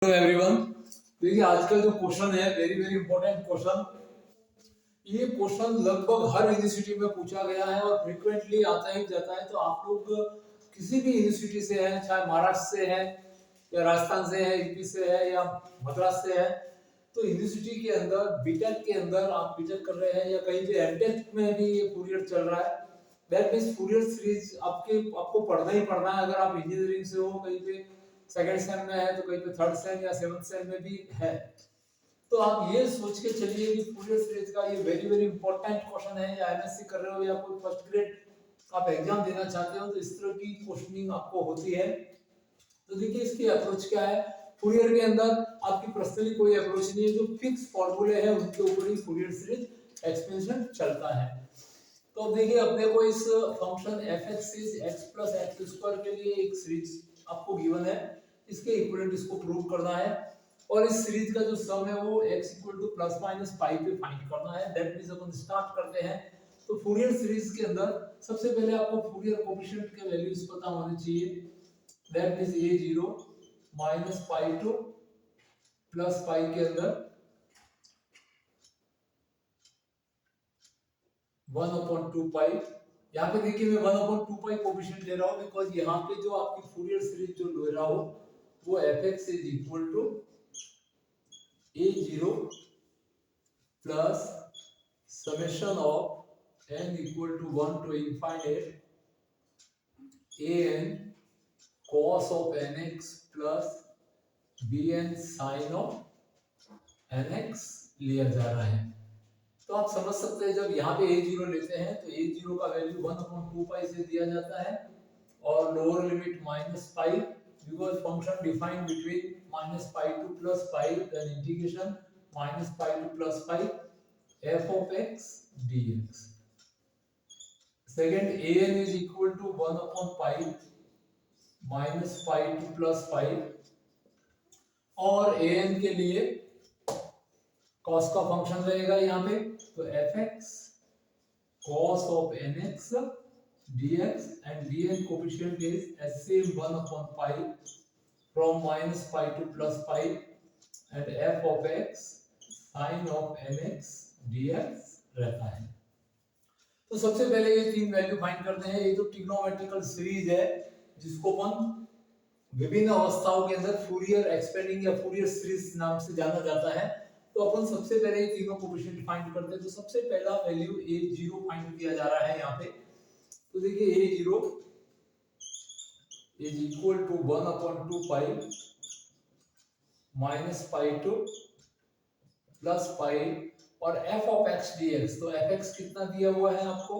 Hello everyone. देखिए आजकल जो क्वेश्चन है वेरी वेरी इंपॉर्टेंट क्वेश्चन। ये क्वेश्चन लगभग हर यूनिवर्सिटी में पूछा गया है और फ्रीक्वेंटली आता ही जाता है। तो आप लोग किसी भी यूनिवर्सिटी से हैं, चाहे महाराष्ट्र से है या राजस्थान से है, यूपी से है या मद्रास से है, तो यूनिवर्सिटी के अंदर बीटेक के अंदर आप बीटेक कर रहे हैं या कहीं पे एमटेक में भी ये फूरियर चल रहा है। दैट मींस फूरियर सीरीज आपको पढ़ना ही पढ़ना है। अगर आप इंजीनियरिंग से हो, कहीं पे सेकंड सेम में है तो कहीं पे थर्ड सेम या सेवंथ सेम में भी है, तो आप ये सोच के चलिए कि फूरियर सीरीज का ये वेरी वेरी इंपॉर्टेंट क्वेश्चन है। या एमएससी कर रहे हो या कोई फर्स्ट ग्रेड आप एग्जाम देना चाहते हो तो इस तरह की क्वेश्चनिंग आपको होती है। तो देखिए इसकी अप्रोच क्या है। फूरियर के अंदर आपकी पर्सनली कोई अप्रोच नहीं है, जो फिक्स फॉर्मूले हैं उनके ऊपर ही फूरियर सीरीज एक्सपेंशन चलता है। तो अब देखिए अपने को इस function f(x) is x plus x² के लिए एक सीरीज आपको गिवन है, इसके इक्विवेलेंट इसको प्रूव करना है और इस सीरीज का जो सम है वो x = प्लस माइनस पाई पे फाइंड करना है। दैट मींस अपन स्टार्ट करते हैं। तो फूरियर सीरीज के अंदर सबसे पहले आपको फूरियर कोएफिशिएंट के वैल्यूज पता होने चाहिए। That means a0 minus pi to plus पाई के अंदर 1/2 पाई। यहाँ पे देखिए मैं 1/2 पाई कोएफिशिएंट ले रहा हूँ बिकॉज यहाँ पे जो आपकी फूरियर सीरीज जो ले रहा हूँ वो f(x) is equal to a0 plus summation of n equal to 1 to infinite an cos of nx plus bn sin of nx लिया जा रहा है। तो आप समझ सकते हैं जब यहाँ पे a0 लेते हैं तो a0 का वैल्यू 1/2 पाई से दिया जाता है और lower limit minus pi, because function defined between minus pi to plus pi, then integration minus pi to plus pi f of x dx। Second an is equal to 1 pi minus pi to plus pi और an के लिए cos का function रहेगा यहाँ पे, तो fx cos of nx dx and dn coefficient is as same 1 pi from minus pi to plus pi and f of x sin of nx dx रहता है। तो सबसे पहले ये तीन वैल्यू फाइंड करते हैं। ये जो ट्रिग्नोमेट्रिकल सीरीज है जिसको अपन विभिन्न अवस्थाओं के अंदर फूरियर एक्सपेंडिंग या फूरियर सीरीज नाम से जाना जाता है, तो अपन सबसे पहले ये तीनों कोएफिशिएंट फाइंड करते हैं। तो सबसे पहला वैल्यू a0 फाइंड किया जा रहा है यहाँ पे। तो देखिए a0 is equal to 1/2 pi minus pi to plus pi और f of x dx। तो fx कितना दिया हुआ है आपको,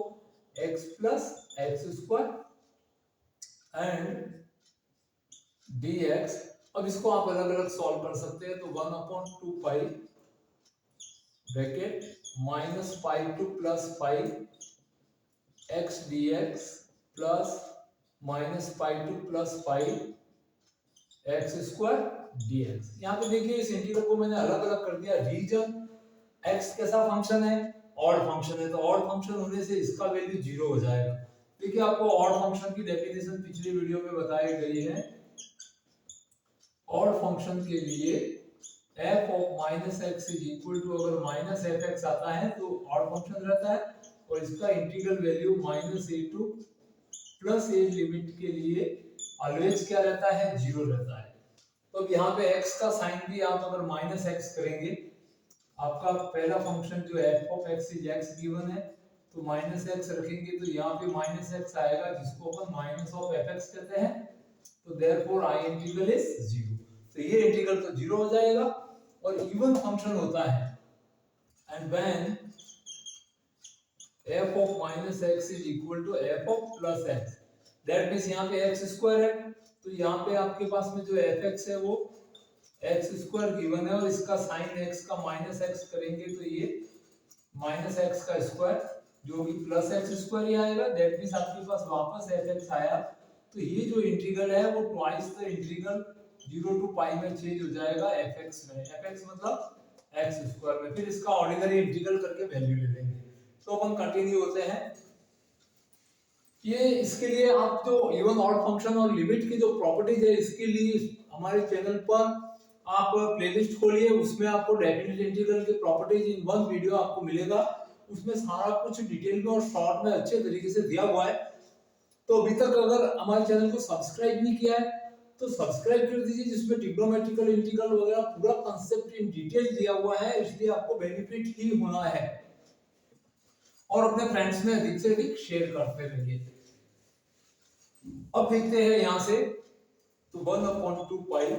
x plus x² and dx। अब इसको आप अलग अलग सॉल्व कर सकते हैं। तो 1/2 pi bracket minus pi to plus pi x dx plus minus pi to plus pi x² dx। यहाँ पे देखिए इस इंटीग्रल को मैंने अलग अलग कर दिया। रीजन x कैसा फंक्शन है, ऑड फंक्शन है, तो ऑड फंक्शन होने से इसका वैल्यू 0 हो जाएगा। देखिए आपको ऑड फंक्शन की डेफिनेशन पिछली वीडियो में बताई गई है। ऑड फंक्शन के लिए f of minus x is equal to, अगर माइनस एफ एक्स आता है तो ऑड फंक्शन रहता है और इसका integral value minus a to plus a limit के लिए ऑलवेज क्या रहता है, 0 रहता है। तो अब यहाँ पे x का साइन भी आप अगर माइनस एक्स करेंगे, आपका पहला फंक्शन जो f of x is x given है, तो माइनस एक्स रखेंगे तो यहाँ पे माइनस एक्स आएगा जिसको अपन माइनस ऑफ एफ एक्स कहते हैं। तो देयरफॉर i इंटीग्रल इज 0। तो ये इंटीग्रल तो 0 हो जाएगा और इवन फंक्शन होता है and when f of minus x is equal to f of plus x, that means यहाँ पे x² है तो यहाँ पे आपके पास में जो fx है वो x² गिवन है और इसका साइन x का माइनस x करेंगे तो ये माइनस x का स्क्वायर जो कि प्लस x² ही आएगा। दैट मींस आपके पास वापस fx आया। तो ये जो इंटीग्रल है वो ट्वाइस द इंटीग्रल 0 टू पाई में चेंज हो जाएगा fx में। fx मतलब x² में। फिर इसका ऑर्डिनरी इंटीग्रल करके वैल्यू ले लेंगे। तो अपन कंटिन्यू होते हैं। ये इसके लिए आप जो इवन ऑड फंक्शन और लिमिट की जो प्रॉपर्टीज है इसके लिए हमारे चैनल पर आप प्लेलिस्ट खोलिए, उसमें आपको डेफिनेट इंटीग्रल के प्रॉपर्टीज इन वन वीडियो आपको मिलेगा। उसमें सारा कुछ डिटेल में और शॉर्ट में अच्छे तरीके से दिया हुआ है। तो अभी तक अगर हमारे चैनल को सब्सक्राइब नहीं किया है तो सब्सक्राइब कर दीजिए, जिसमें ट्रिग्नोमेट्रिकल इंटीग्रल वगैरह पूरा कांसेप्ट इन डिटेल दिया हुआ है, इसलिए आपको बेनिफिट ही होना है। और अपने फ्रेंड्स में अधिक से अधिक शेयर करते रहिए। अब देखते हैं यहां से, तो 1/2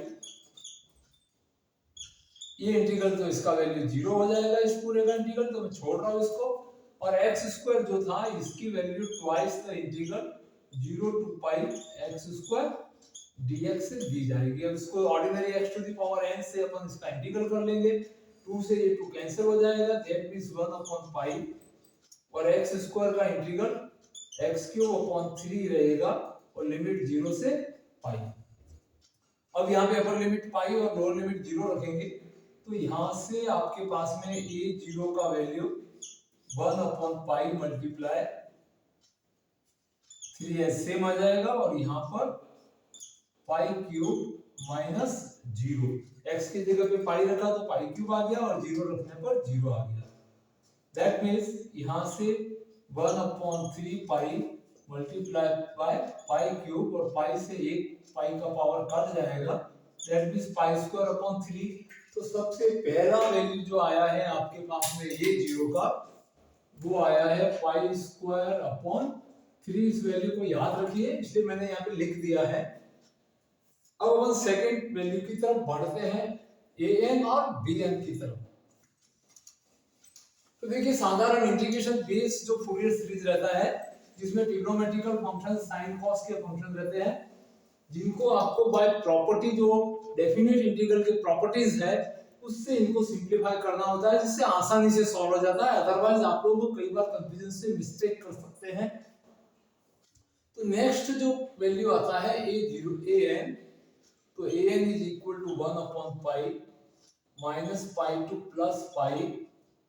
ये इंटीग्रल, तो इसका वैल्यू 0 हो जाएगा इस पूरे का इंटीग्रल, तो मैं छोड़ रहा हूं इसको। और एक्स स्क्वायर जो था इसकी value twice the integral 0 to pi x square dx से दी जाएगी। अब इसको ordinary x to the power n से अपन इसका इंटीग्रल कर लेंगे। 2 से ये 2 कैंसिल हो जाएगा, दैट मींस 1/पाई और x स्क्वायर का इंटीग्रल x³ रहेगा और लिमिट 0 से पाई। अब यहाँ पे अपर लिमिट पाई और लोअर लिमिट 0 रखेंगे, तो यहां से आपके पास में a0 का वैल्यू 1/पाई मल्टीप्लाई 3s सेम आ जाएगा, और यहाँ पर पाई क्यूब माइनस 0, x की जगह पे पाई रखा तो पाई क्यूब आ गया और 0 रखने पर 0 आ गया। दैट मींस यहां से 1/3 पाई मल्टीप्लाई बाय पाई क्यूब, और पाई से एक पाई का पावर कट जाएगा, that means pi square upon 3। तो सबसे पहला वैल्यू जो आया है आपके पास में ये 0 का, वो आया है पाई स्क्वायर अपॉन 3। इस वैल्यू को याद रखिए, इसलिए मैंने यहाँ पे लिख दिया है। अब अपन सेकंड वैल्यू की तरफ बढ़ते हैं, an और bn की तरफ। तो देखिए साधारण इंटीग्रेशन बेस जो फूरियर सीरीज रहता है, जिसमें ट्रिग्नोमेट्रिकल फंक्शन साइन कॉस के फंक्शन रहते हैं, जिनको आपको बाय प्रॉपर्टी जो डेफिनेट इंटीग्रल के प्रॉपर्टीज है उससे इनको सिंपलीफाई करना होता है, जिससे आसानी से सॉल्व हो जाता है। अदरवाइज आप लोग कई बार कंफ्यूजन से मिस्टेक कर सकते हैं। तो नेक्स्ट जो वैल्यू आता है a0 an, तो an इज इक्वल टू 1/पाई minus pi to plus pi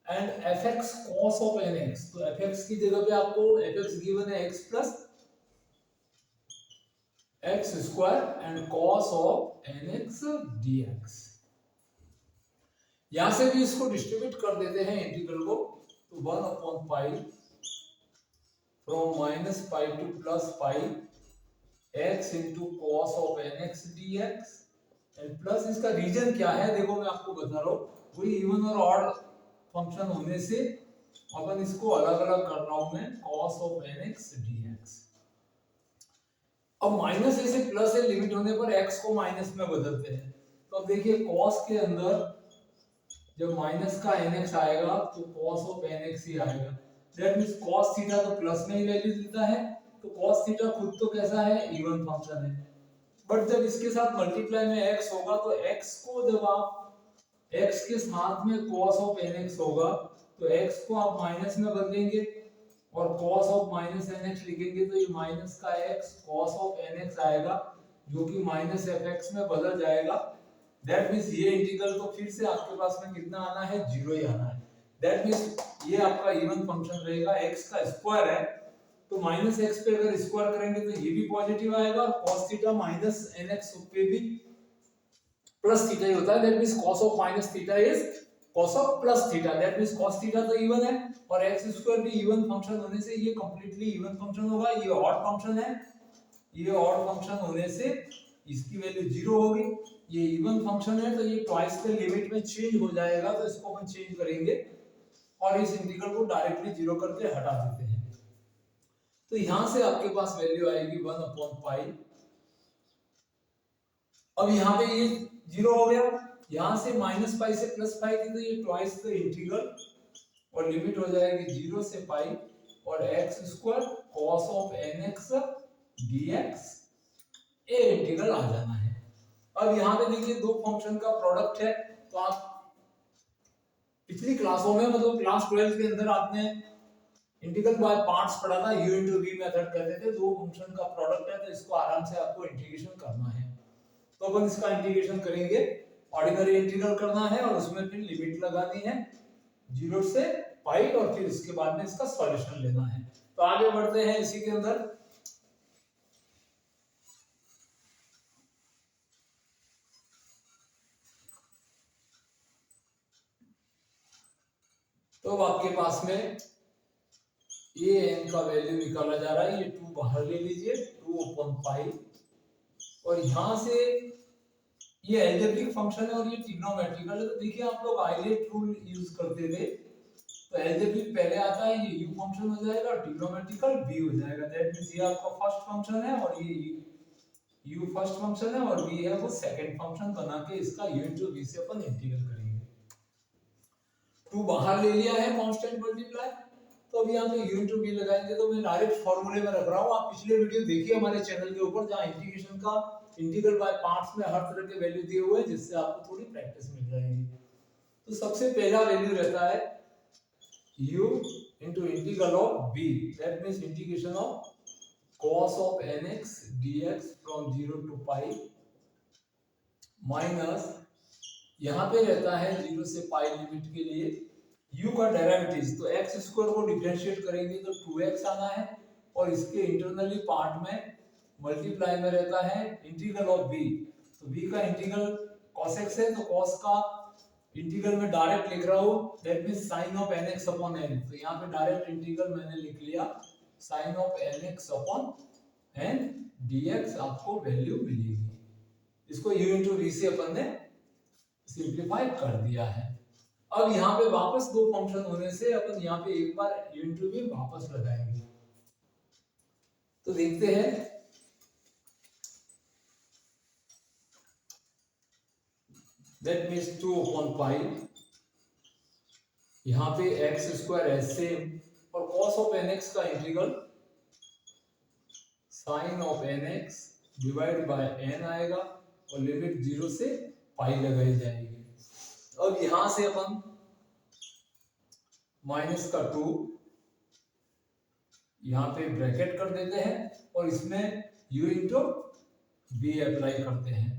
and fx cos of nx। तो fx की जगह पे आपको fx गिवन है x plus x square and cos of nx dx। यहां से भी इसको डिस्ट्रीब्यूट कर देते हैं इंटीग्रल को, तो 1/पाई from minus pi to plus pi x into cos of nx dx and plus इसका रीजन क्या है, देखो मैं आपको बता रहा हूं, कोई इवन और ऑड फंक्शन होने से अपन इसको अलग अलग कर रहा हूं मैं, cos ऑफ nx dx। अब माइनस ए से प्लस ए लिमिट होने पर x को माइनस में बदलते हैं। तो अब देखिए cos के अंदर जब माइनस का nx आएगा तो cos ऑफ nx ही आएगा, दैट मींस cos थीटा तो प्लस में ही वैल्यू देता है, तो cos थीटा खुद तो कैसा है, इवन फंक्शन है। बट जब इसके साथ मल्टीप्लाई में x होगा तो x को जब आप x के साथ में cos ऑफ nx होगा तो x को आप माइनस में बदलेंगे और cos ऑफ माइनस nx लिखेंगे, तो ये माइनस का x cos ऑफ nx आएगा, जो कि माइनस fx में बदल जाएगा। दैट मींस ये इंटीग्रल तो फिर से आपके पास में कितना आना है, 0 ही आना है। दैट मींस ये आपका इवन फंक्शन रहेगा, x का स्क्वायर है तो माइनस x पे अगर स्क्वायर करेंगे तो ये भी पॉजिटिव आएगा, और cos थीटा माइनस nx पे भी प्लस थीटा ही होता है। That means cos of minus theta is cos of plus theta, that means cos theta तो इवन है और x स्क्वायर भी इवन फंक्शन होने से ये कंप्लीटली इवन फंक्शन होगा। ये ऑड फंक्शन है, ये ऑड फंक्शन होने से इसकी वैल्यू 0 होगी। ये इवन फंक्शन है तो ये ट्वाइस के लिमिट में चेंज हो जाएगा, तो इसको अपन चेंज करेंगे और इस इंटीग्रल को डायरेक्टली 0 करके हटा देते हैं। तो यहां से आपके पास वैल्यू आएगी 1/पाई। अब यहाँ पे ये 0 हो गया, यहां से माइनस पाई से प्लस पाई थी तो ये ट्वाइस द इंटीग्रल और लिमिट हो जाएगी 0 से पाई और x square cos of nx dx, ये इंटीग्रल आ जाना है। अब यहाँ पे देखिए दो फंक्शन का प्रोडक्ट है, तो आप पिछली क्लासों में मतलब क्लास 12 के अंदर आपने इंटीग्रल बाय पार्ट्स पढ़ा था, u into v मेथड कहते थे। दो फंक्शन का प्रोडक्ट है तो इसको आराम से आपको इंटीग्रेशन करना है, तो अपन इसका इंटीग्रेशन करेंगे। ऑर्डिनरी इंटीग्रल करना है और उसमें फिर लिमिट लगानी है 0 से पाई और फिर इसके बाद में इसका सॉल्यूशन लेना है। तो आगे बढ़ते हैं इसी के अंदर। तो अब आपके पास में ये n का वैल्यू निकाला जा रहा है, ये 2 बाहर ले लीजिए, 2/पाई, और यहां से ये एल्जेब्रिक फंक्शन है और ये ट्रिग्नोमेट्रिकल है। तो देखिए आप लोग आइलेट रूल यूज करते थे, तो एल्जेब्रिक पहले आता है, ये u फंक्शन हो जाएगा और ट्रिग्नोमेट्रिकल v हो जाएगा। दैट मींस ये आपका फर्स्ट फंक्शन है और ये u फर्स्ट फंक्शन है और v है वो सेकंड फंक्शन, बना के इसका u इनटू v से अपन इंटीग्रल करेंगे। 2 बाहर ले लिया है कांस्टेंट मल्टीप्लाई, तो अभी यहाँ पे u इनटू v लगाएंगे तो मैं डायरेक्ट फॉर्मूले में रख रहा हूँ। आप पिछले वीडियो देखिए हमारे चैनल के ऊपर, जहाँ इंटीग्रेशन का इंटीग्रल बाय पार्ट्स में हर तरह के वैल्यू दिए हुए हैं, जिससे आपको थोड़ी प्रैक्टिस मिल जाएगी। तो सबसे पहला वैल्यू रहता है u into integral of v, that means integration of cos of nx dx from 0 to pi minus, यहाँ पे रहता है 0 से पाई लिमिट के लिए u का डेरिवेटिव, तो x स्क्वायर को डिफरेंशिएट करेंगे तो 2x आना है, और इसके इंटरनली पार्ट में मल्टीप्लाई में रहता है इंटीग्रल ऑफ v, तो v का इंटीग्रल cos x है, तो cos का इंटीग्रल में डायरेक्ट लिख रहा हूँ, that means sin of nx upon n, तो यहाँ पे डायरेक्ट इंटीग्रल मैंने लिख लिया sin of nx upon n dx, आपको वैल्यू मिलेगी। इसको u into v से अपन ने सिंपलीफाई कर दिया है। अब यहाँ पे वापस दो फंक्शन होने से अपन यहाँ पे एक बार u into v वापस लगाएंगे, तो देखते हैं। That means 2/पाई, यहाँ पे x स्क्वायर है सेम, और cos ऑफ nx का integral sin of nx divide by n आएगा, और लिमिट 0 से पाई लगाई जाएगी। अब यहां से अपन माइनस का 2 यहाँ पे ब्रैकेट कर देते हैं, और इसमें u इंटू v अप्लाई करते हैं,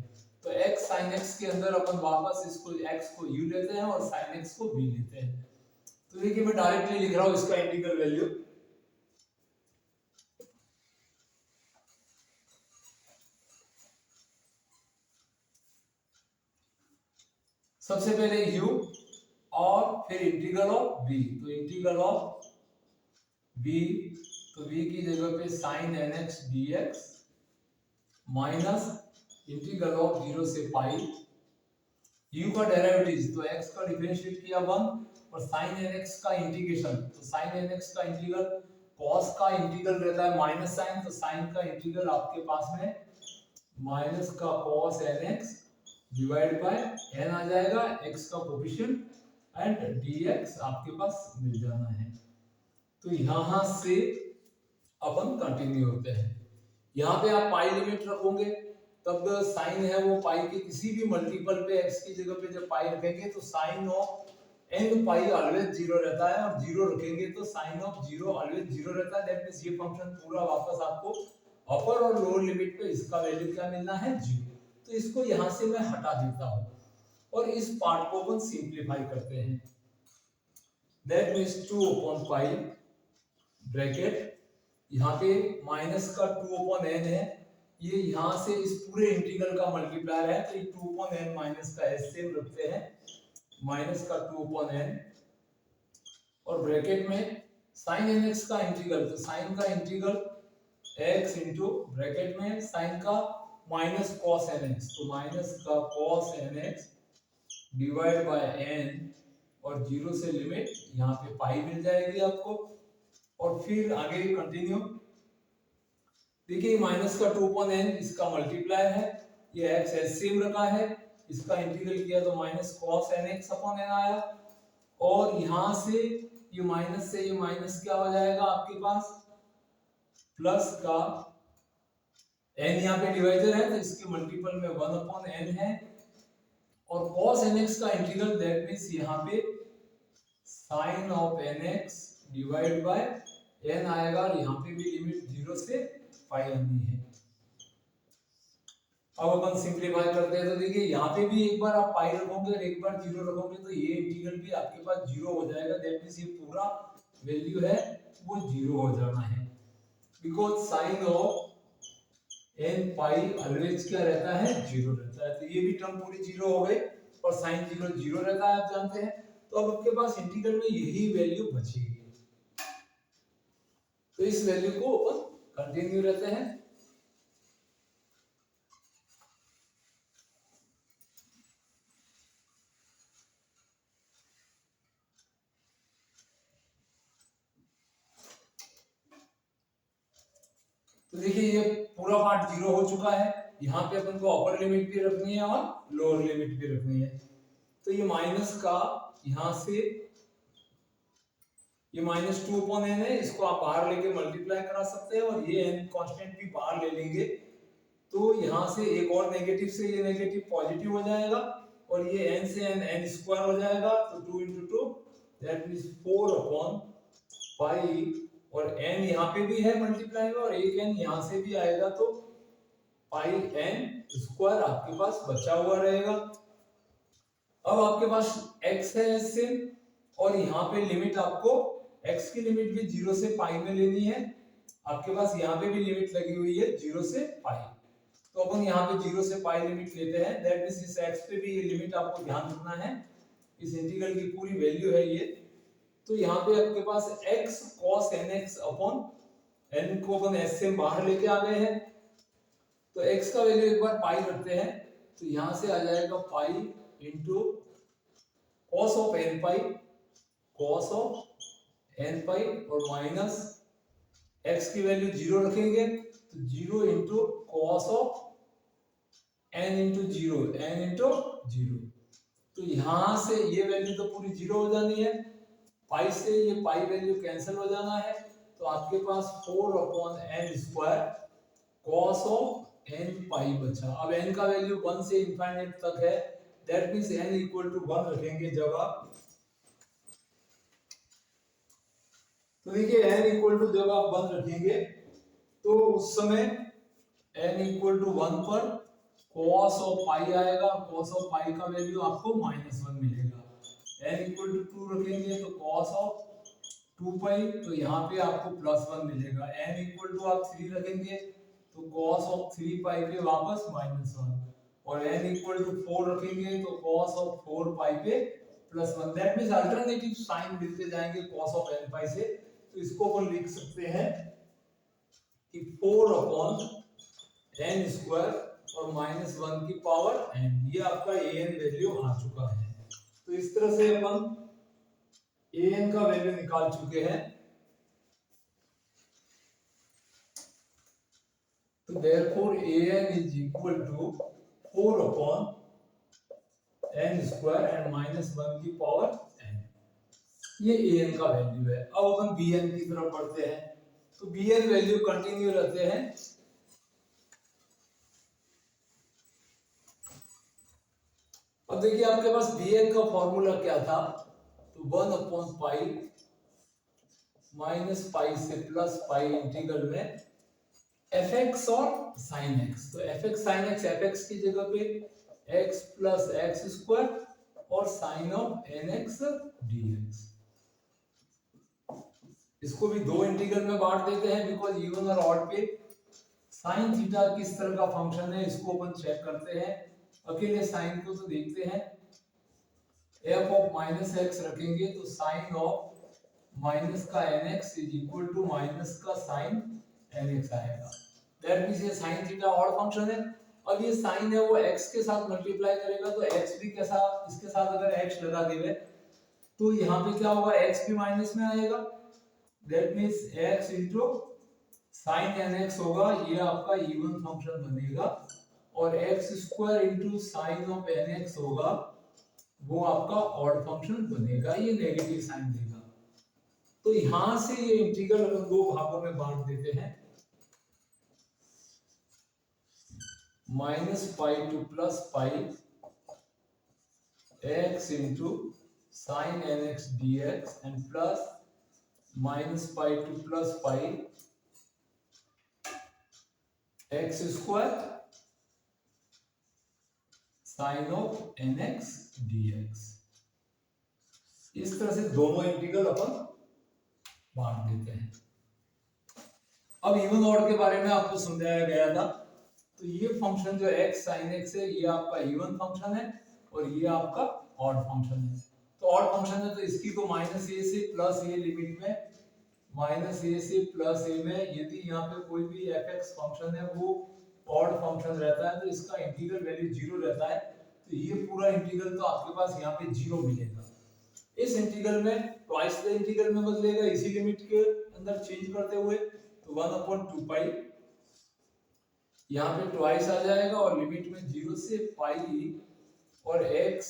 तो x sin x के अंदर अपन वापस इसको x को u लेते हैं और sin x को v लेते हैं। तो देखिए मैं डायरेक्टली लिख रहा हूं इसका इंटीग्रल वैल्यू, सबसे पहले u और फिर इंटीग्रल ऑफ v, तो इंटीग्रल ऑफ v, तो v की जगह पे sin nx dx minus integral of 0 से पाई, u का डेरिवेटिव, तो x का डिफरेंशिएट किया 1, और sin nx का इंटीग्रेशन, तो sin nx का इंटीग्रल, cos का इंटीग्रल रहता है माइनस साइन, तो sin का इंटीग्रल आपके पास में माइनस का cos nx divide by n आ जाएगा, x का कोफिशिएंट, एंड dx आपके पास मिल जाना है। तो यहां से अपन कंटिन्यू होते हैं। यहाँ पे आप पाई लिमिट रखोगे, तब साइन है वो पाई के किसी भी मल्टीपल पे x की जगह पे जब पाई रखेंगे तो sine of n pi always 0 रहता है, और 0 रखेंगे तो साइन ऑफ 0 ऑलवेज 0 रहता है। दैट मींस ये फंक्शन पूरा वापस आपको अपर और लोअर लिमिट पे इसका वैल्यू क्या मिलना है, 0। तो इसको यहाँ से मैं हटा देता हूँ, और इस पार्ट को अपन सिंपलीफाई करते हैं। दैट मींस 2/पाई ब्रैकेट, यहाँ पे माइनस का 2/n है, ये यहाँ से इस पूरे इंटीग्रल का मल्टीप्लायर है, तो ये 2/n माइनस का s सेम रखते हैं, माइनस का 2/n, और ब्रैकेट में sin nx का इंटीग्रल, तो sin का इंटीग्रल x इंटू ब्रैकेट में sin का माइनस cos nx, तो माइनस का cos nx divide by n, और 0 से लिमिट यहाँ पे पाई मिल जाएगी आपको, और फिर आगे कंटिन्यू। देखिए माइनस का 2/n इसका मल्टीप्लायर है, ये x सेम रखा है, इसका इंटीग्रल किया तो minus cos nx upon n आया, और यहां से ये माइनस से ये माइनस क्या हो जाएगा आपके पास, प्लस का n यहाँ पे डिवाइजर है तो इसके मल्टीपल में 1/n है, और cos nx का इंटीग्रल, दैट मींस यहाँ पे sin of nx divide by n आएगा, और यहाँ पे भी लिमिट 0 से पाई आनी है। अब अपन सिंपलीफाई करते हैं, तो देखिए यहाँ पे भी एक बार आप पाई रखोगे और एक बार 0 रखोगे, तो ये इंटीग्रल भी आपके पास 0 हो जाएगा। दैट मींस ये पूरा वैल्यू है वो 0 हो जाना है, because sine of n pi always क्या रहता है, 0 रहता है। तो ये भी टर्म पूरी 0 हो गई, और साइन 0 0 रहता है, आप जानते हैं। तो अब आपके पास इंटीग्रल में यही वैल्यू बचेगी, तो इस वैल्यू को अपन कंटिन्यू रहते हैं। तो देखिए ये पूरा पार्ट जीरो हो चुका है, यहाँ पे अपन को अपर लिमिट भी रखनी है और लोअर लिमिट भी रखनी है। तो ये माइनस का यहाँ से ये -2/n है, इसको आप बाहर लेके मल्टीप्लाई करा सकते हैं और ये n कांस्टेंट भी बाहर ले लेंगे, तो यहाँ से एक और नेगेटिव से ये नेगेटिव पॉजिटिव हो जाएगा और ये n से n स्क्वायर हो जाएगा, तो 2 × 2 दैट मींस 4/पाई, और n यहाँ पे भी है मल्टीप्लाई में और एक n यहाँ से भी आएगा, तो पाई n स्क्वायर आपके पास बचा हुआ रहेगा। अब आपके पास x है ऐसे, और यहाँ पे लिमिट आपको x की लिमिट भी 0 से पाई में लेनी है, आपके पास यहाँ पे भी लिमिट लगी हुई है 0 से पाई, तो अपन यहाँ पे 0 से पाई लिमिट लेते हैं, दैट मींस इस x पे भी ये लिमिट आपको ध्यान रखना है, इस इंटीग्रल की पूरी वैल्यू है ये। तो यहाँ पे आपके पास x cos nx upon n को अपन s से बाहर लेके आ गए हैं, तो x का वैल्यू एक बार पाई रखते हैं, तो यहाँ से आ जाएगा pi into cos of n pi, cos of n पाई, और माइनस x की वैल्यू 0 रखेंगे, तो 0 into cos of n into 0, n into 0, तो यहाँ से ये वैल्यू तो पूरी 0 हो जानी है, पाई से ये पाई वैल्यू कैंसिल हो जाना है, तो आपके पास 4/n² cos ऑफ n पाई बचा। अब n का वैल्यू 1 से इंफिनिट तक है, that means n equal to 1 रखेंगे जब आप, तो देखिए n इक्वल टू जब आप 1 रखेंगे तो उस समय n इक्वल टू 1 पर cos ऑफ पाई आएगा, cos ऑफ पाई का वैल्यू आपको -1 मिलेगा, n इक्वल टू 2 रखेंगे तो cos ऑफ 2 पाई, तो यहाँ पे आपको +1 मिलेगा, n इक्वल टू आप 3 रखेंगे तो cos ऑफ 3 पाई पे वापस -1, और n इक्वल टू 4 रखेंगे तो cos ऑफ 4 पाई पे +1, दैट मींस अल्टरनेटिव साइन मिलते जाएंगे cos ऑफ n पाई से, तो इसको अपन लिख सकते हैं कि 4/n² और -1 की पावर n, ये आपका an वैल्यू आ चुका है। तो इस तरह से अपन an का वैल्यू निकाल चुके हैं, तो therefore an is equal to 4/n² and -1 की पावर n, ये an का वैल्यू है। अब अपन bn की तरफ बढ़ते हैं, तो bn वैल्यू कंटिन्यू रहते हैं, अब देखिए आपके पास bn का फॉर्मूला क्या था, तो 1/पाई माइनस पाई से प्लस पाई इंटीग्रल में fx और sin x, तो fx sin x, fx की जगह पे x प्लस x² और sin ऑफ nx dx, इसको भी दो इंटीग्रल में बांट देते हैं, बिकॉज इवन और ऑड पे sin थीटा किस तरह का फंक्शन है इसको अपन चेक करते हैं। अकेले sin को तो देखते हैं, f ऑफ -x रखेंगे तो sin ऑफ माइनस का nx is equal to minus का sin nx आएगा, दैट मींस ये sin थीटा ऑड फंक्शन है। अब ये sin है वो x के साथ मल्टीप्लाई करेगा, तो x भी कैसा, इसके साथ अगर x लगा देवे तो यहाँ पे क्या होगा, x भी माइनस में आएगा, that means x into sin nx होगा, ये आपका इवन फंक्शन बनेगा, और x² into sine of nx होगा, वो आपका ऑड फंक्शन बनेगा, ये नेगेटिव साइन देगा। तो यहां से ये इंटीग्रल अपन दो भागों में बांट देते हैं, -pi to +pi x into sine nx dx and plus -pi to +pi x² sine of nx dx, इस तरह से दोनों इंटीग्रल अपन बांट देते हैं। अब इवन ऑड के बारे में आपको समझाया गया था, तो ये फंक्शन जो x sin x है ये आपका इवन फंक्शन है और ये आपका ऑड फंक्शन है, तो ऑड फंक्शन है तो इसकी तो माइनस ए से प्लस ए लिमिट में, माइनस ए से प्लस ए में यदि यहाँ पे कोई भी एफ एक्स फंक्शन है वो ऑड फंक्शन रहता है तो इसका इंटीग्रल वैल्यू जीरो रहता है, तो ये पूरा इंटीग्रल तो आपके पास यहाँ पे जीरो मिलेगा। इस इंटीग्रल में ट्वाइस द इंटीग्रल में बदलेगा इसी लिमिट के अंदर चेंज करते हुए, तो 1/2 पाई यहाँ पे ट्वाइस आ जाएगा और लिमिट में 0 से पाई और x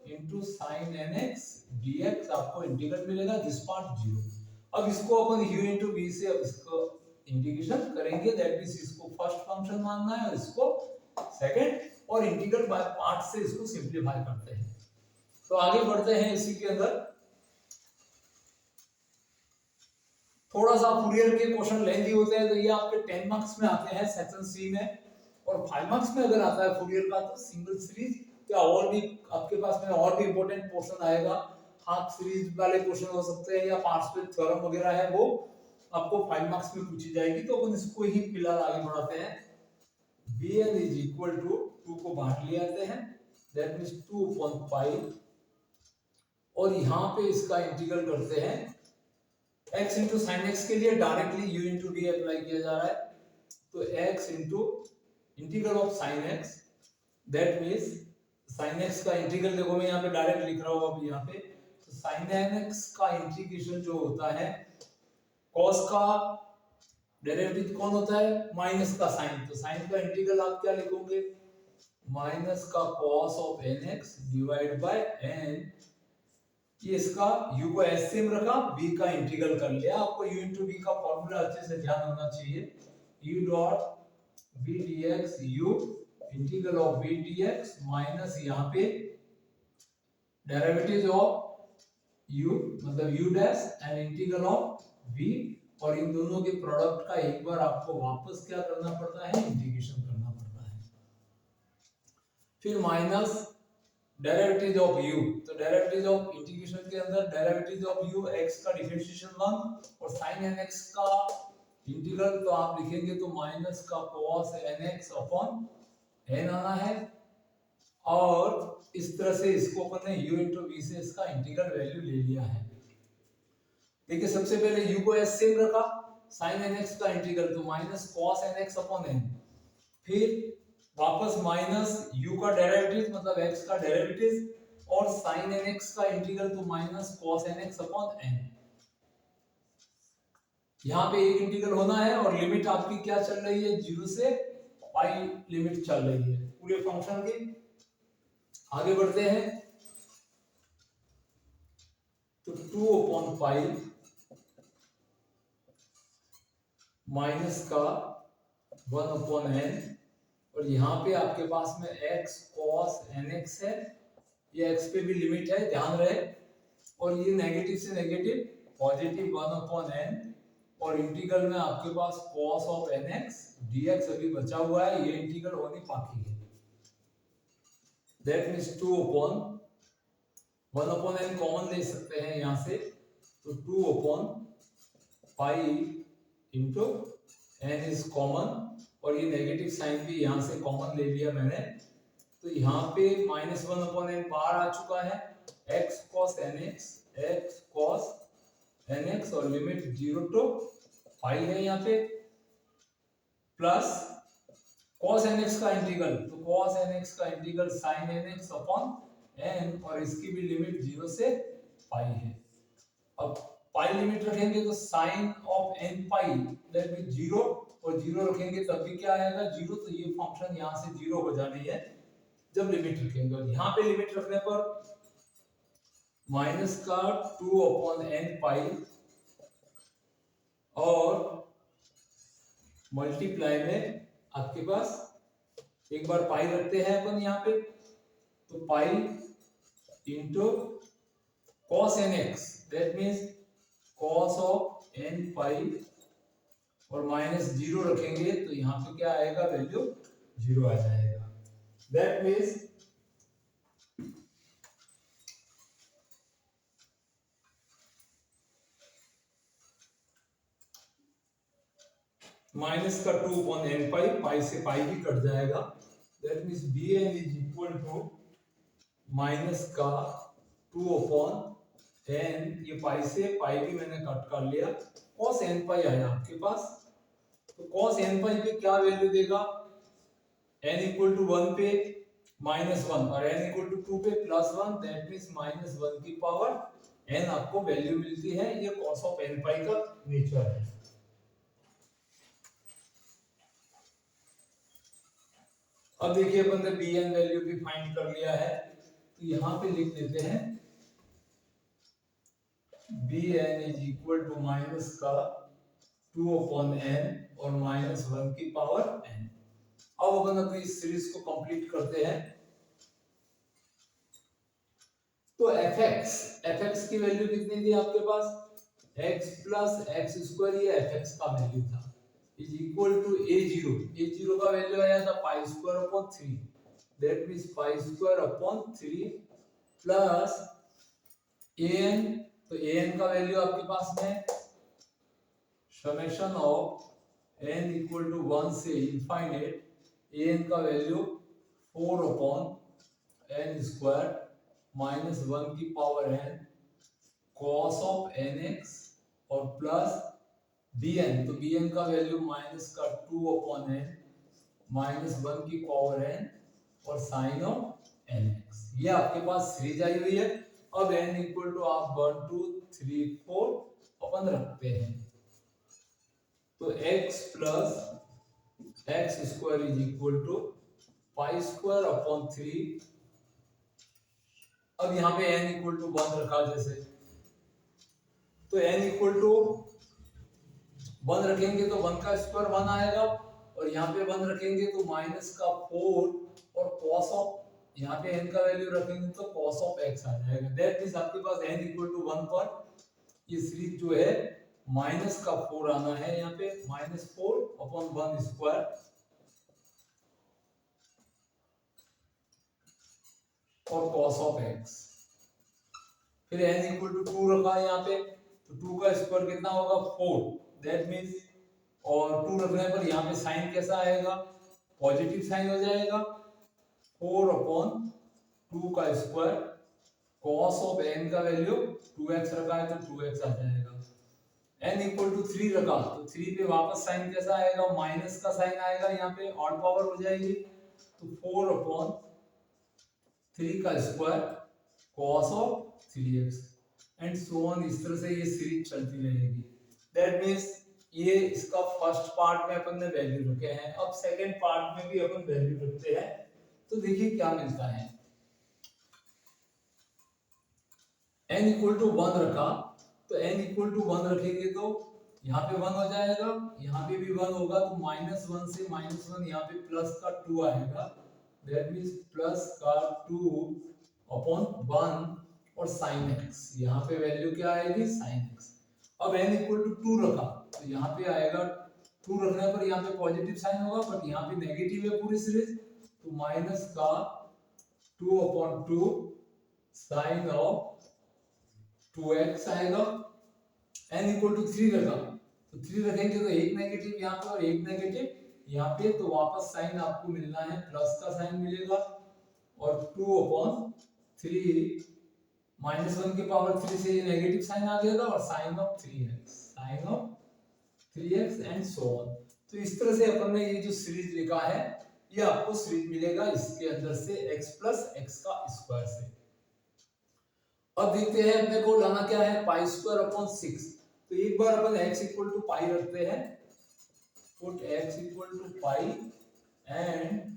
into sine n x dx आपको इंटीग्रल मिलेगा दिस पार्ट 0। अब इसको अपन u इंटू v से अब इसको इंटीग्रेशन करेंगे, दैट मींस इसको फर्स्ट फंक्शन मानना है और इसको सेकंड, और इंटीग्रल बाय पार्ट से इसको सिंपलीफाई करते हैं। तो आगे बढ़ते हैं इसी के अंदर। थोड़ा सा फूरियर के क्वेश्चन लेंथी होते हैं तो ये आपके 10 मार्क्स में आते हैं सेक्शन सी में, और 5 मार्क्स में अगर आता है फूरियर का तो सिंगल सीरीज क्या और भी आपके पास में और भी इंपॉर्टेंट पोर्शन आएगा, हाफ सीरीज वाले क्वेश्चन हो सकते हैं या पार्शियल थ्योरम वगैरह है वो आपको 5 मार्क्स में पूछी जाएगी। तो अपन इसको ही फिलहाल आगे बढ़ाते हैं। bn इज इक्वल टू 2 को बाहर ले आते हैं, दैट मींस 2 upon पाई, और यहाँ पे इसका इंटीग्रल करते हैं x इंटू साइन एक्स के लिए directly u into D apply किया जा रहा है, तो x into integral of sine x, that means sine x का इंटीग्रल देखो मैं यहाँ पे डायरेक्ट लिख रहा हूँ अभी यहाँ पे, तो साइन एक्स का इंटीग्रेशन जो होता है cos का डेरिवेटिव कौन होता है माइनस का साइन, तो साइन का इंटीग्रल आप क्या लिखोगे माइनस का cos of nx divide by n, ये इसका u को एस सेम रखा, v का इंटीग्रल कर लिया। आपको u इंटू v का फॉर्मूला अच्छे से ध्यान होना चाहिए, u dot v dx u integral of v dx minus यहाँ पे डेरिवेटिव ऑफ u मतलब u dash and integral of v, और इन दोनों के प्रोडक्ट का एक बार आपको वापस क्या करना पड़ता है इंटीग्रेशन करना पड़ता है, फिर माइनस डेरिवेटिव ऑफ u, तो डेरिवेटिव ऑफ इंटीग्रेशन के अंदर डेरिवेटिव ऑफ u x का डिफरेंशिएशन 1 और sin nx का इंटीग्रल, तो आप लिखेंगे तो माइनस का cos nx अपॉन n आना है, और इस तरह से इसको अपन ने u इंटू v से इसका इंटीग्रल वैल्यू ले लिया है। देखिए सबसे पहले u को s सेम रखा, sin nx का इंटीग्रल तो minus cos nx upon n, फिर वापस माइनस u का डेरिवेटिव मतलब x का डेरिवेटिव और sin nx का इंटीग्रल तो minus cos nx upon n। यहाँ पे एक इंटीग्रल होना है और लिमिट आपकी क्या चल रही है 0 से पाई लिमिट चल रही है पूरे फंक्शन की। आगे बढ़ते हैं तो 2 अपॉन पाई माइनस का 1 अपॉन n, और यहाँ पे आपके पास में x cos nx है, ये x पे भी लिमिट है ध्यान रहे, और ये नेगेटिव से नेगेटिव पॉजिटिव 1 अपॉन n, और इंटीग्रल में आपके पास cos ऑफ nx dx अभी बचा हुआ है, ये इंटीग्रल होने बाकी है, that means 2 upon 1 upon n common ले सकते हैं यहाँ से, तो 2 upon pi into n is common, और ये नेगेटिव साइन भी यहाँ से कॉमन ले लिया मैंने, तो यहाँ पे माइनस 1 अपॉन n बाहर आ चुका है, x cos nx और लिमिट 0 टू पाई है यहाँ पे, प्लस cos nx का इंटीग्रल, तो cos nx का integral sin nx upon n, और इसकी भी लिमिट 0 से पाई है। अब पाई लिमिट रखेंगे तो sin of n pi that means 0, और 0 रखेंगे तब भी क्या आएगा 0, तो ये फंक्शन यहाँ से 0 हो जानी है जब लिमिट रखेंगे, और यहाँ पे लिमिट रखने पर माइनस का 2 अपॉन n पाई और मल्टीप्लाई में आपके पास एक बार पाई रखते हैं अपन यहाँ पे, तो pi into cos nx that means cos of n पाई और माइनस 0 रखेंगे तो यहाँ पे क्या आएगा वैल्यू 0 आ जाएगा, दैट मींस माइनस का 2 अपॉन n पाई, पाई से पाई भी कट जाएगा, that means bn is equal to minus का 2/n, ये पाई से पाई भी मैंने कट कर लिया, cos n पाई आया आपके पास। तो cos n पाई पे क्या वैल्यू देगा, n इक्वल टू 1 पे -1 और n इक्वल टू 2 पे +1, दैट मींस -1 की पावर n आपको वैल्यू मिलती है। ये cos ऑफ n पाई का नेचर है। अब देखिए अपन ने bn वैल्यू भी फाइंड कर लिया है, तो यहां पे लिख देते हैं bn is equal to minus का 2/n और -1 की पावर n। अब अपन अपनी इस सीरीज को कंप्लीट करते हैं। तो fx की वैल्यू कितनी थी आपके पास, x प्लस एक्स स्क्वायर, ये fx का वैल्यू था, इज इक्वल टू a0 का वैल्यू आया था pi square upon 3, that means pi square upon 3 plus an, तो an का वैल्यू आपके पास में summation of n equal to 1 से इनफाइनाइट, an का वैल्यू 4 अपॉन n स्क्वायर -1 की power n cos of nx और प्लस bn, तो bn का वैल्यू माइनस का 2/n -1 की पावर n और साइन ऑफ nx। ये आपके पास सीरीज आई हुई है। अब n इक्वल टू आप 1 2 3 4 अपन रखते हैं, तो x plus x square is equal to pi square upon 3। अब यहाँ पे n इक्वल टू 1 रखा जैसे, तो n इक्वल टू 1 रखेंगे तो 1 का स्क्वायर 1 आएगा, और यहाँ पे 1 रखेंगे तो माइनस का 4 और cos ऑफ, यहाँ पे n का वैल्यू रखेंगे तो cos ऑफ x आ जाएगा। दैट मींस आपके पास n इक्वल टू 1 पर ये सीरीज जो है माइनस का 4 आना है, यहाँ पे -4 अपॉन 1 स्क्वायर और cos ऑफ x। फिर n इक्वल टू 2 रखा है यहाँ पे, तो 2 का स्क्वायर कितना होगा 4, दैट मींस, और 2 रखने पर यहाँ पे साइन कैसा आएगा, पॉजिटिव साइन हो जाएगा, 4 अपॉन 2 का स्क्वायर, cos ऑफ n का वैल्यू 2x रखा है तो 2x आ जाएगा। n इक्वल टू 3 रखा, तो 3 पे वापस साइन कैसा आएगा, माइनस का साइन आएगा, यहाँ पे ऑड पावर हो जाएगी, तो 4 अपॉन 3 का square cos of 3x and so on. इस तरह से ये सीरीज चलती रहेगी। दैट मींस ये इसका फर्स्ट पार्ट में अपन ने वैल्यू रखे हैं। अब सेकंड पार्ट में भी अपन वैल्यू रखते हैं, तो देखिए क्या मिलता है। n इक्वल टू 1 रखा, तो n इक्वल टू 1 रखेंगे तो यहाँ पे 1 हो जाएगा, यहाँ पे भी 1 होगा, तो -1 से -1 यहाँ पे प्लस का 2 आएगा, दैट मींस प्लस का 2 अपॉन 1 और sin x, यहाँ पे वैल्यू क्या आएगी sin x। अब n इक्वल टू 2 रखा, तो यहाँ पे आएगा 2 रखने पर यहाँ पे पॉजिटिव साइन होगा, बट यहाँ पे नेगेटिव है पूरी सीरीज, तो माइनस का 2 अपॉन 2 साइन ऑफ 2x आएगा। n इक्वल टू 3 रखा, तो 3 रखेंगे तो एक नेगेटिव यहाँ पे और एक नेगेटिव यहाँ पे, तो वापस साइन आपको मिलना है, प्लस का साइन मिलेगा, और 2 अपॉन 3 -1 की पावर 3 से ये नेगेटिव साइन आ गया था, और sine of 3x and so on. तो इस तरह से अपन ने ये जो सीरीज लिखा है, ये आपको सीरीज मिलेगा इसके अंदर से x प्लस एक्स का स्क्वायर से। अब देखते हैं अपने को लाना क्या है, पाई स्क्वायर अपॉन 6। तो एक बार अपन x इक्वल टू पाई रखते हैं, put x equal to pi and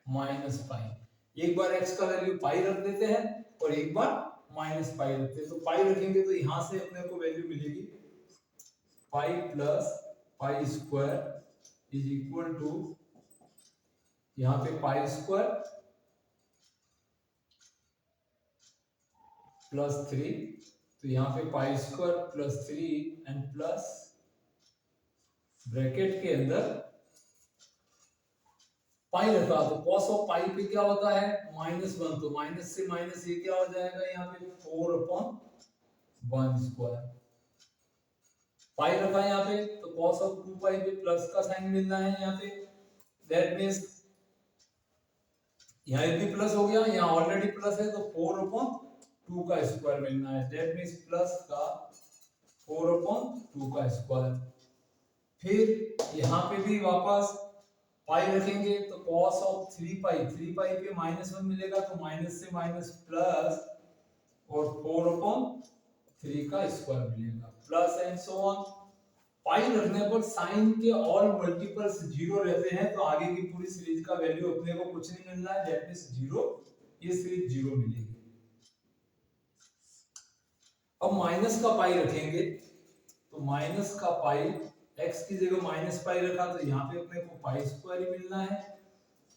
minus pi. एक बार x का वैल्यू पाई रख देते हैं और एक बार माइनस पाई रखते हैं। तो पाई रखेंगे तो यहां से अपने को वैल्यू मिलेगी pi plus pi square is equal to, यहाँ पे पाई स्क्वायर प्लस 3, तो यहाँ पे pi square plus 3 and plus bracket के अंदर पाई रखा, तो cos ऑफ पाई पे क्या होता है -1, तो माइनस से माइनस ये क्या हो जाएगा यहाँ पे 4 अपॉन 1 स्क्वायर। पाई रखा यहाँ पे, तो cos ऑफ 2 पाई पे प्लस का साइन मिलना है यहाँ पे, दैट मींस यहाँ भी प्लस हो गया, यहाँ ऑलरेडी प्लस है, तो 4 अपॉन 2 का स्क्वायर मिलना है, दैट मीन्स प्लस का 4/2 का स्क्वायर। फिर यहाँ पे भी वापस पाई रखेंगे तो cos ऑफ 3 पाई पे -1 मिलेगा तो माइनस से माइनस प्लस और 4/3 का स्क्वायर मिलेगा प्लस एंड सो ऑन। पाई रखने पर साइन के ऑल मल्टीपल्स जीरो रहते हैं तो आगे की पूरी सीरीज का वैल्यू अपने को कुछ नहीं मिलना है, दैट मींस जीरो, ये सीरीज जीरो मिलेगी। अब माइनस का पाई रखेंगे तो माइनस का पाई x की जगह माइनस पाई रखा तो यहाँ पे अपने को पाई स्क्वायर ही मिलना है,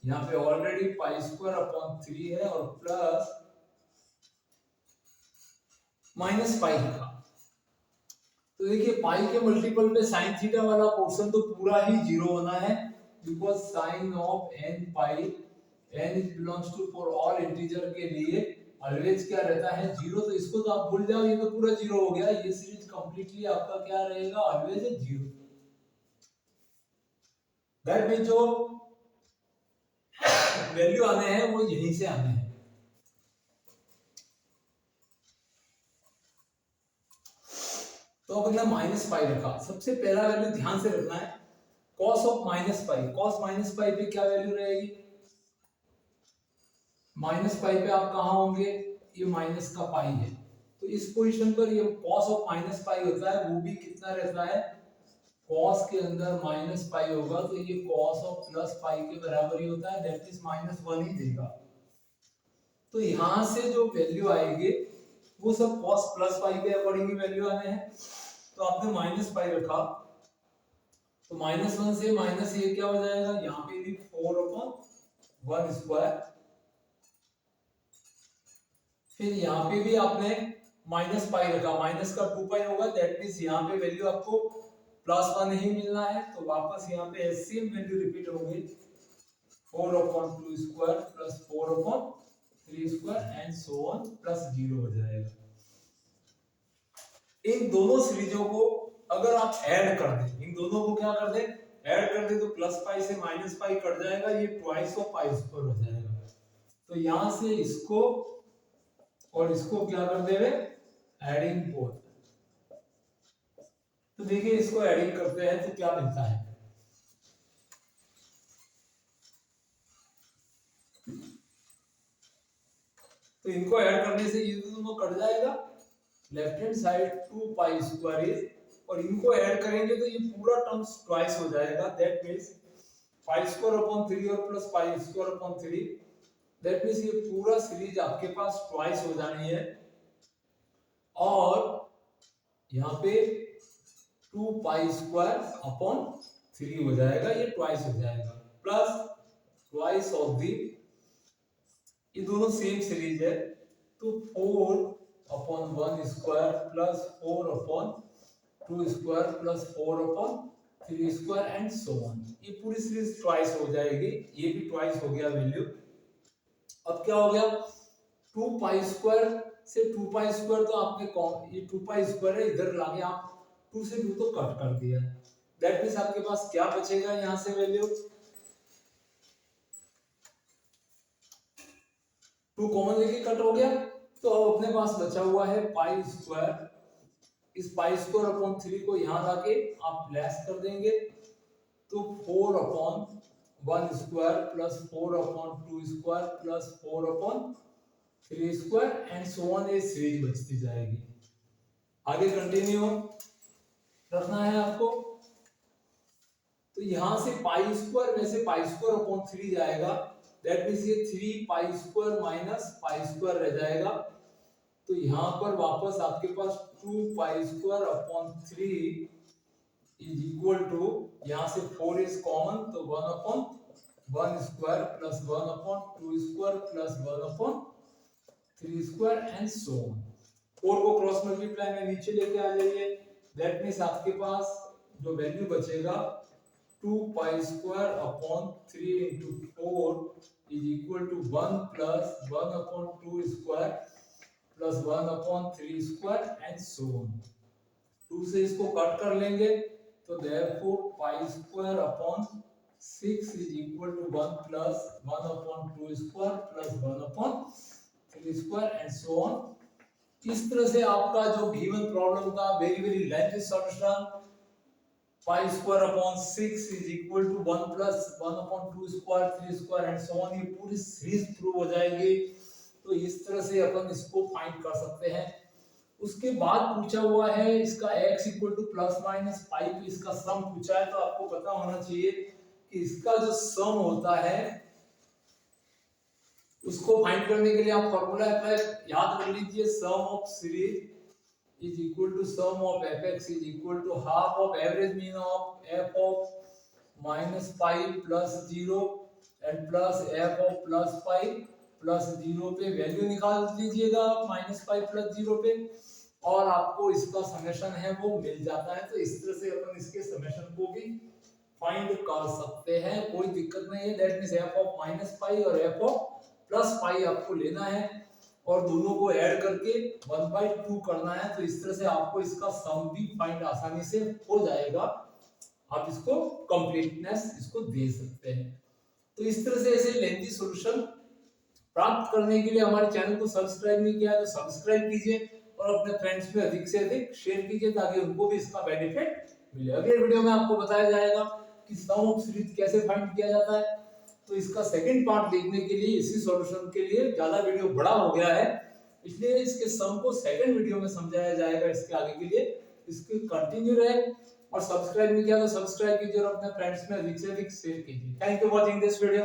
यहाँ पे ऑलरेडी पाई स्क्वायर अपॉन 3 है और प्लस माइनस पाई रखा तो देखिए पाई के मल्टीपल पे साइन थीटा वाला पोर्शन तो पूरा ही जीरो होना है, because sine of n pi n is belongs to for all integer के लिए ऑलवेज क्या रहता है जीरो, तो इसको तो आप भूल जाओ, ये तो पूरा जीरो हो गया, ये सीरीज कंप्लीटली आपका क्या रहेगा, ऑलवेज जीरो। दैट मींस जो वैल्यू आने हैं वो यहीं से आने हैं। तो अब हमने माइनस पाई रखा, सबसे पहला वैल्यू ध्यान से रखना है cos of minus pi, cos minus pi पे क्या वैल्यू रहेगी, माइनस पाई पे आप कहां होंगे, ये माइनस का पाई है तो इस पोजीशन पर ये cos ऑफ माइनस पाई होता है, वो भी कितना रहता है, cos के अंदर माइनस पाई होगा तो ये cos ऑफ प्लस पाई के बराबर ही होता है, दैट इज -1 ही देगा। तो यहां से जो वैल्यू आएगी वो सब cos प्लस पाई के अकॉर्डिंग ही वैल्यू आने हैं, तो आपने माइनस पाई रखा तो -1 से माइनस ये क्या हो जाएगा, यहाँ पे भी 4/1 स्क्वायर, फिर यहाँ पे भी आपने माइनस पाई रखा, माइनस का 2 पाई होगा, दैट मींस यहाँ पे वैल्यू आपको +1 ही मिलना है, तो वापस यहाँ पे सेम वैल्यू रिपीट होगी 4/2 square plus 4/3 square and so on plus 0 हो जाएगा। इन दोनों सीरीजों को अगर आप ऐड कर दें, इन दोनों को क्या कर दें, ऐड कर दें तो प्लस पाई से माइनस पाई कट जाएगा, ये ट्वाइस ऑफ पाई स्क्वायर हो जाएगा। तो यहां से इसको और इसको क्या कर देंगे, एडिंग बोथ। तो देखिए इसको एडिंग करते हैं तो क्या मिलता है, तो इनको ऐड करने से ये दोनों कट जाएगा, left hand side 2 pi square is, और इनको ऐड करेंगे तो ये पूरा टर्म्स ट्वाइस हो जाएगा, that means pi square upon 3 और plus pi square upon 3, that means ये पूरा सीरीज आपके पास ट्वाइस हो जानी है, और यहाँ पे 2 पाई स्क्वायर अपॉन 3 हो जाएगा, ये ट्वाइस हो जाएगा, प्लस ट्वाइस ऑफ दी, ये दोनों सेम सीरीज है तो 4/1 square plus 4/2 square plus 4/3 square and so on, ये पूरी सीरीज ट्वाइस हो जाएगी, ये भी ट्वाइस हो गया वैल्यू। अब क्या हो गया, 2 पाई स्क्वायर से 2 पाई स्क्वायर तो आपने ये 2 पाई स्क्वायर है, इधर लाके आप 2 से 2 तो कट कर दिया, दैट मींस आपके पास क्या बचेगा यहां से वैल्यू, 2 कॉमन लेके कट हो गया, तो अब अपने पास बचा हुआ है पाई स्क्वायर, इस पाई स्क्वायर अपॉन 3 को यहां लाके आप लेस कर देंगे तो 4/1 square plus 4/2 square plus 4/3 square and so on, ये सीरीज बचती जाएगी। आगे कंटिन्यू रखना है आपको, तो यहां से पाई स्क्वायर में से पाई स्क्वायर अपॉन 3 जाएगा, दैट मींस ये 3 pi square minus pi square रह जाएगा, तो यहां पर वापस आपके पास 2 pi square upon 3 is equal to, यहां से 4 इज कॉमन तो 1/1 square plus 1/2 square plus 1/3 square and so on. 4 को क्रॉस मल्टीप्लाई में नीचे लेके आ जाइए, दैट मींस आपके पास जो वैल्यू बचेगा 2 pi square upon 3 into 4 is equal to 1 plus 1/2 square plus 1/3 square and so on। 2 से इसको कट कर लेंगे तो therefore pi square upon 6 is equal to 1 plus 1/2 square plus 1/3 square and so on। इस तरह से आपका जो गिवन प्रॉब्लम का very very lengthy solution pi square upon 6 is equal to 1 plus 1 upon 2 square 3 square and so on, ये पूरी series prove हो जाएगी। तो इस तरह से अपन इसको फाइंड कर सकते हैं। उसके बाद पूछा हुआ है इसका x equal two plus minus पाई, तो इसका सम पूछा है। तो आपको पता होना चाहिए कि इसका जो सम होता है उसको फाइंड करने के लिए आप फॉर्मूला याद कर लीजिए, sum of series is equal to sum of fx is equal to half of average mean of f of minus pi plus 0 and plus f of plus pi plus 0 पे value निकाल लीजिएगा आप minus pi plus 0 पे, और आपको इसका summation है वो मिल जाता है। तो इस तरह से अपन इसके समेशन को भी फाइंड कर सकते हैं, कोई दिक्कत नहीं है। That means f of minus pi और f ऑफ प्लस पाई आपको लेना है और दोनों को ऐड करके 1/2 करना है। तो इस तरह से आपको इसका सम भी फाइंड आसानी से हो जाएगा, आप इसको कंप्लीटनेस इसको दे सकते हैं। तो इस तरह से ऐसे लेंथी सॉल्यूशन प्राप्त करने के लिए हमारे चैनल को सब्सक्राइब नहीं किया है तो सब्सक्राइब कीजिए और अपने फ्रेंड्स में अधिक से अधिक शेयर कीजिए ताकि उनको भी इसका बेनिफिट मिले। अगले वीडियो में आपको बताया जाएगा कि सम ऑफ सीरीज कैसे फाइंड किया जाता है। तो इसका सेकंड पार्ट देखने के लिए, इसी सॉल्यूशन के लिए ज्यादा वीडियो बड़ा हो गया है, इसलिए इसके सम को सेकंड वीडियो में समझाया जाएगा। इसके आगे के लिए इसके कंटिन्यू रहे, और सब्सक्राइब नहीं किया तो सब्सक्राइब कीजिए और अपने फ्रेंड्स में अधिक से अधिक शेयर कीजिए। Thank you for watching this video.